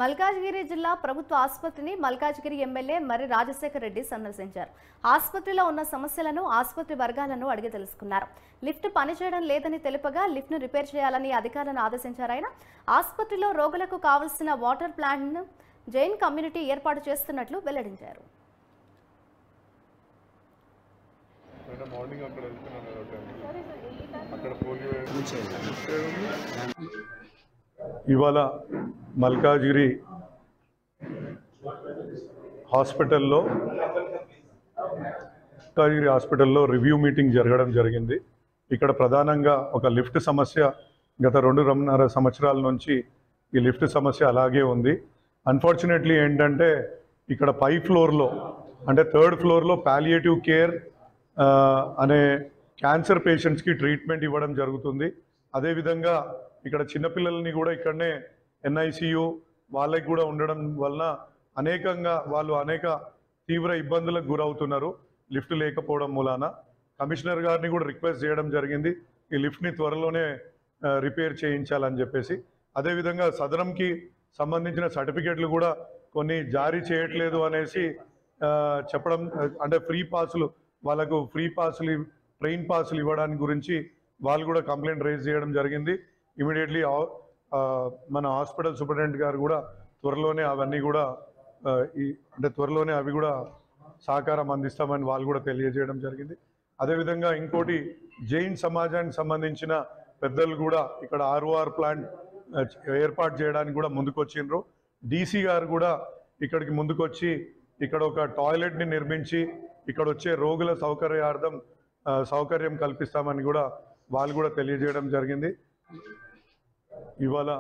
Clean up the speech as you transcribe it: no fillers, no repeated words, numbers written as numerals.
మల్కాజ్గిరి జిల్లా ప్రభుత్వ ఆసుపత్రిని మల్కాజ్గిరి ఎమ్మెల్యే మరి రాజశేఖర్ రెడ్డి సందర్శించారు. ఆసుపత్రిలో ఉన్న సమస్యలను ఆసుపత్రి వర్గాలను అడిగి తెలుసుకున్నారు. లిఫ్ట్ పనిచేయడం లేదని తెలుపగా లిఫ్ట్ను రిపేర్ చేయాలని అధికారులను ఆదేశించారు. ఆయన ఆసుపత్రిలో రోగులకు కావాల్సిన వాటర్ ప్లాంట్ను జైన్ కమ్యూనిటీ ఏర్పాటు చేస్తున్నట్లు వెల్లడించారు. ఇవాళ మల్కాజ్గిరి హాస్పిటల్లో రివ్యూ మీటింగ్ జరగడం జరిగింది. ఇక్కడ ప్రధానంగా ఒక లిఫ్ట్ సమస్య గత 2.5 సంవత్సరాల నుంచి ఈ లిఫ్ట్ సమస్య అలాగే ఉంది. అన్ఫార్చునేట్లీ ఏంటంటే ఇక్కడ పై ఫ్లోర్లో అంటే 3rd ఫ్లోర్లో పాలియేటివ్ కేర్ అనే క్యాన్సర్ పేషెంట్స్కి ట్రీట్మెంట్ ఇవ్వడం జరుగుతుంది. అదేవిధంగా ఇక్కడ చిన్నపిల్లల్ని కూడా ఇక్కడనే NICU వాళ్ళకి కూడా ఉండడం వలన వాళ్ళు అనేక తీవ్ర ఇబ్బందులకు గురవుతున్నారు లిఫ్ట్ లేకపోవడం మూలాన. కమిషనర్ గారిని కూడా రిక్వెస్ట్ చేయడం జరిగింది ఈ లిఫ్ట్ని త్వరలోనే రిపేర్ చేయించాలని చెప్పేసి. అదేవిధంగా సదనంకి సంబంధించిన సర్టిఫికేట్లు కూడా కొన్ని జారీ చేయట్లేదు అనేసి చెప్పడం, అంటే వాళ్ళకు ఫ్రీ పాసులు ట్రైన్ పాసులు ఇవ్వడానికి గురించి వాళ్ళు కూడా కంప్లైంట్ రైజ్ చేయడం జరిగింది. ఇమీడియట్లీ మన హాస్పిటల్ సూపరింటెండెంట్ గారు కూడా త్వరలోనే అవి కూడా సహకారం అందిస్తామని వాళ్ళు కూడా తెలియజేయడం జరిగింది. అదేవిధంగా ఇంకోటి జైన్ సమాజానికి సంబంధించిన పెద్దలు కూడా ఇక్కడ ROR ప్లాంట్ ఏర్పాటు చేయడానికి కూడా ముందుకొచ్చిండ్రు. DC గారు కూడా ఇక్కడికి ముందుకొచ్చి ఇక్కడ ఒక టాయిలెట్ని నిర్మించి ఇక్కడ వచ్చే రోగుల సౌకర్యం కల్పిస్తామని కూడా వాళ్ళు కూడా తెలియజేయడం జరిగింది. ఇవాళ